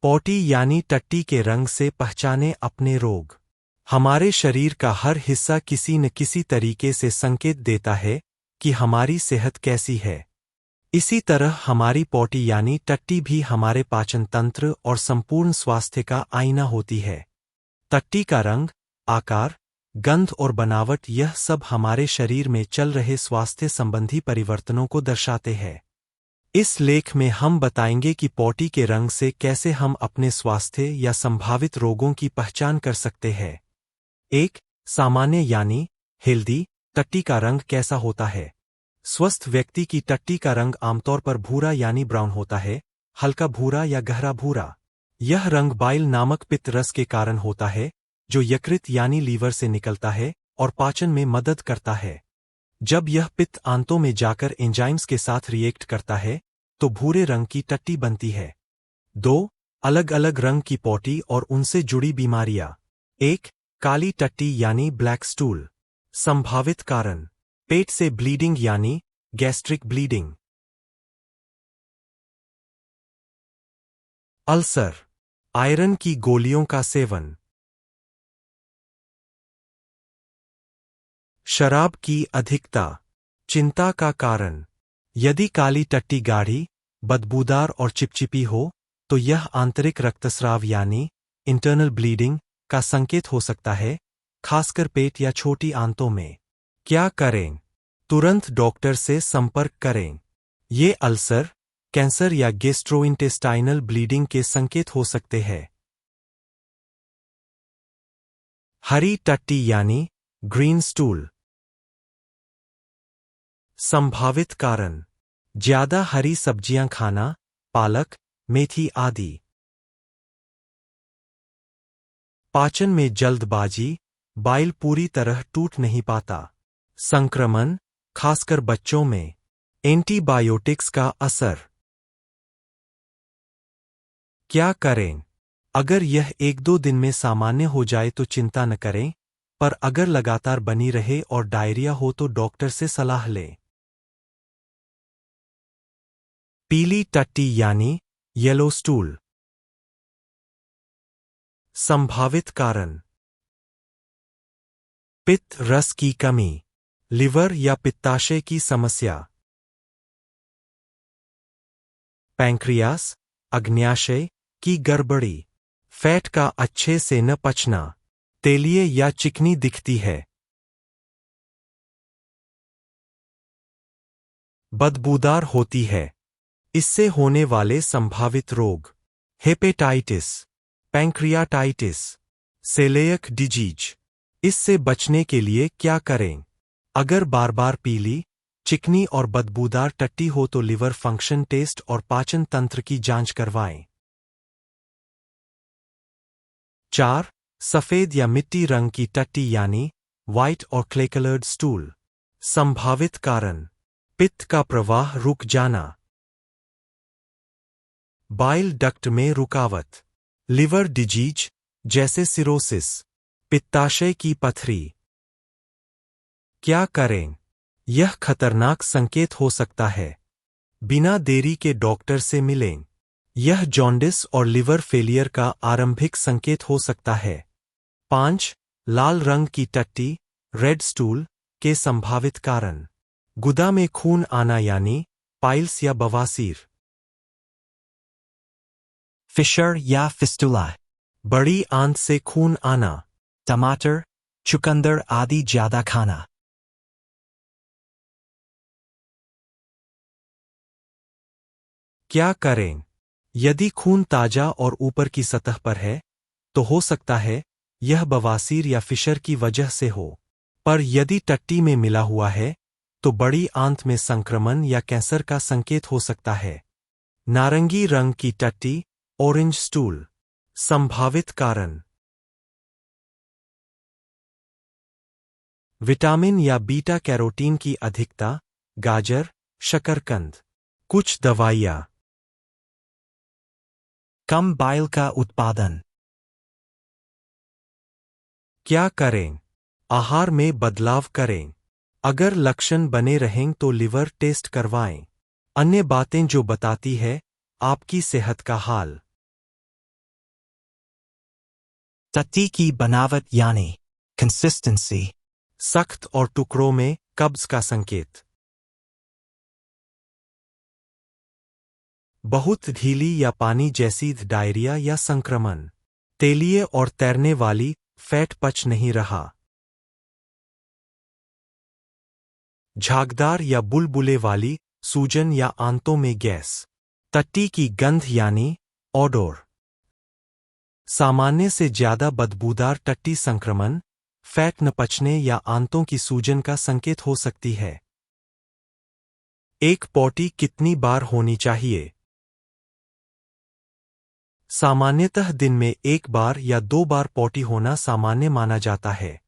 पोटी यानी टट्टी के रंग से पहचाने अपने रोग। हमारे शरीर का हर हिस्सा किसी न किसी तरीके से संकेत देता है कि हमारी सेहत कैसी है। इसी तरह हमारी पोटी यानी टट्टी भी हमारे पाचन तंत्र और संपूर्ण स्वास्थ्य का आईना होती है। टट्टी का रंग, आकार, गंध और बनावट यह सब हमारे शरीर में चल रहे स्वास्थ्य संबंधी परिवर्तनों को दर्शाते हैं। इस लेख में हम बताएंगे कि पोटी के रंग से कैसे हम अपने स्वास्थ्य या संभावित रोगों की पहचान कर सकते हैं। 1. सामान्य यानी हेल्दी टट्टी का रंग कैसा होता है। स्वस्थ व्यक्ति की टट्टी का रंग आमतौर पर भूरा यानी ब्राउन होता है, हल्का भूरा या गहरा भूरा। यह रंग बाइल नामक पित्त रस के कारण होता है, जो यकृत यानी लीवर से निकलता है और पाचन में मदद करता है। जब यह पित्त आंतों में जाकर एंजाइम्स के साथ रिएक्ट करता है, तो भूरे रंग की टट्टी बनती है। 2. अलग अलग रंग की पोटी और उनसे जुड़ी बीमारियां। 1. काली टट्टी यानी ब्लैक स्टूल। संभावित कारण: पेट से ब्लीडिंग यानी गैस्ट्रिक ब्लीडिंग, अल्सर, आयरन की गोलियों का सेवन, शराब की अधिकता। चिंता का कारण: यदि काली टट्टी गाढ़ी, बदबूदार और चिपचिपी हो, तो यह आंतरिक रक्तस्राव यानी इंटरनल ब्लीडिंग का संकेत हो सकता है, खासकर पेट या छोटी आंतों में। क्या करें? तुरंत डॉक्टर से संपर्क करें। ये अल्सर, कैंसर या गैस्ट्रोइंटेस्टाइनल ब्लीडिंग के संकेत हो सकते हैं। हरी टट्टी यानी ग्रीन स्टूल। संभावित कारण: ज्यादा हरी सब्जियां खाना, पालक, मेथी आदि। पाचन में जल्दबाजी, बाइल पूरी तरह टूट नहीं पाता। संक्रमण, खासकर बच्चों में। एंटीबायोटिक्स का असर। क्या करें? अगर यह 1-2 दिन में सामान्य हो जाए तो चिंता न करें, पर अगर लगातार बनी रहे और डायरिया हो तो डॉक्टर से सलाह लें। पीली टट्टी यानी येलो स्टूल। संभावित कारण: पित्त रस की कमी, लिवर या पित्ताशय की समस्या, पैंक्रियास, अग्न्याशय की गड़बड़ी, फैट का अच्छे से न पचना, तेलीय या चिकनी दिखती है, बदबूदार होती है। इससे होने वाले संभावित रोग: हेपेटाइटिस, पैंक्रियाटाइटिस, सेलेयक डिजीज। इससे बचने के लिए क्या करें? अगर बार बार पीली, चिकनी और बदबूदार टट्टी हो तो लिवर फंक्शन टेस्ट और पाचन तंत्र की जांच करवाएं। 4. सफेद या मिट्टी रंग की टट्टी यानी व्हाइट और क्ले कलर्ड स्टूल। संभावित कारण: पित्त का प्रवाह रुक जाना, बाइल डक्ट में रुकावट, लिवर डिजीज जैसे सिरोसिस, पित्ताशय की पथरी। क्या करें? यह खतरनाक संकेत हो सकता है। बिना देरी के डॉक्टर से मिलें। यह जॉन्डिस और लिवर फेलियर का आरंभिक संकेत हो सकता है। 5. लाल रंग की टट्टी, रेड स्टूल के संभावित कारण: गुदा में खून आना यानी पाइल्स या बवासीर, फिशर या फिस्टुला, बड़ी आंत से खून आना, टमाटर, चुकंदर आदि ज्यादा खाना। क्या करें? यदि खून ताजा और ऊपर की सतह पर है, तो हो सकता है यह बवासीर या फिशर की वजह से हो। पर यदि टट्टी में मिला हुआ है, तो बड़ी आंत में संक्रमण या कैंसर का संकेत हो सकता है। नारंगी रंग की टट्टी, ऑरेंज स्टूल। संभावित कारण: विटामिन या बीटा कैरोटीन की अधिकता, गाजर, शकरकंद। कुछ दवाइयाँ। कम बाइल का उत्पादन। क्या करें? आहार में बदलाव करें। अगर लक्षण बने रहें तो लिवर टेस्ट करवाएं। अन्य बातें जो बताती है आपकी सेहत का हाल। टट्टी की बनावट यानी कंसिस्टेंसी। सख्त और टुकड़ों में कब्ज का संकेत। बहुत ढीली या पानी जैसी डायरिया या संक्रमण। तेलिए और तैरने वाली, फैट पच नहीं रहा। झागदार या बुलबुले वाली, सूजन या आंतों में गैस। टट्टी की गंध यानी ओडोर। सामान्य से ज्यादा बदबूदार टट्टी संक्रमण, फैट न पचने या आंतों की सूजन का संकेत हो सकती है। एक पॉटी कितनी बार होनी चाहिए? सामान्यतः दिन में 1 बार या 2 बार पॉटी होना सामान्य माना जाता है।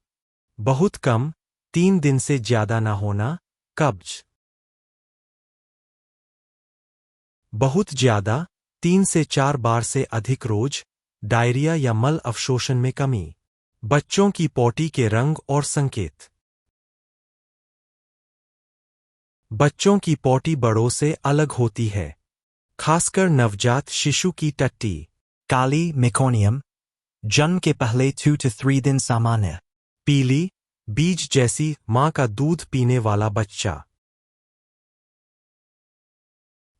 बहुत कम, 3 दिन से ज्यादा ना होना, कब्ज। बहुत ज्यादा, 3 से 4 बार से अधिक रोज, डायरिया या मल अवशोषण में कमी। बच्चों की पॉटी के रंग और संकेत। बच्चों की पॉटी बड़ों से अलग होती है, खासकर नवजात शिशु की टट्टी। काली मेकोनियम, जन्म के पहले 2 से 3 दिन सामान्य। पीली, बीज जैसी मां का दूध पीने वाला बच्चा।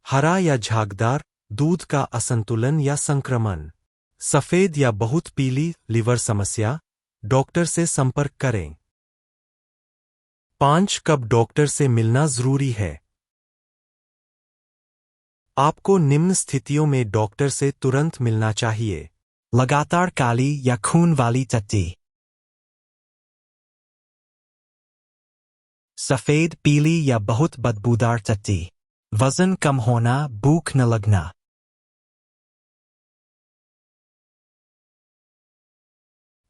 हरा या झागदार, दूध का असंतुलन या संक्रमण। सफेद या बहुत पीली, लिवर समस्या, डॉक्टर से संपर्क करें। 5 कब डॉक्टर से मिलना जरूरी है? आपको निम्न स्थितियों में डॉक्टर से तुरंत मिलना चाहिए। लगातार काली या खून वाली टट्टी। सफेद, पीली या बहुत बदबूदार टट्टी। वजन कम होना, भूख न लगना।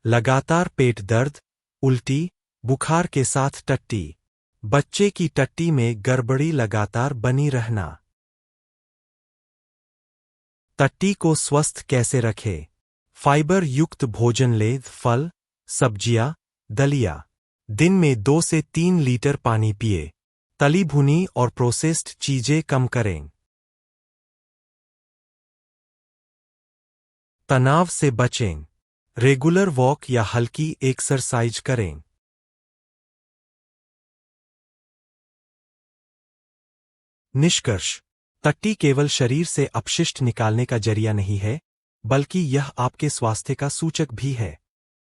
लगातार पेट दर्द, उल्टी, बुखार के साथ टट्टी। बच्चे की टट्टी में गड़बड़ी लगातार बनी रहना। टट्टी को स्वस्थ कैसे रखें? फाइबर युक्त भोजन लें, फल, सब्जियां, दलिया। दिन में 2 से 3 लीटर पानी पिए। तली भुनी और प्रोसेस्ड चीजें कम करें। तनाव से बचें। रेगुलर वॉक या हल्की एक्सरसाइज करें। निष्कर्ष। टट्टी केवल शरीर से अपशिष्ट निकालने का जरिया नहीं है, बल्कि यह आपके स्वास्थ्य का सूचक भी है।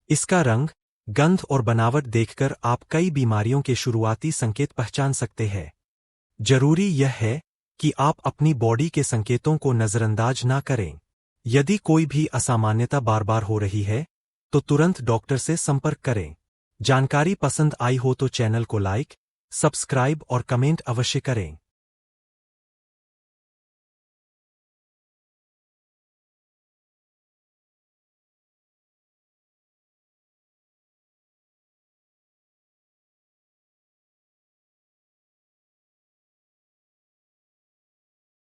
इसका रंग, गंध और बनावट देखकर आप कई बीमारियों के शुरुआती संकेत पहचान सकते हैं। जरूरी यह है कि आप अपनी बॉडी के संकेतों को नजरअंदाज ना करें। यदि कोई भी असामान्यता बार बार हो रही है, तो तुरंत डॉक्टर से संपर्क करें। जानकारी पसंद आई हो तो चैनल को लाइक, सब्सक्राइब और कमेंट अवश्य करें।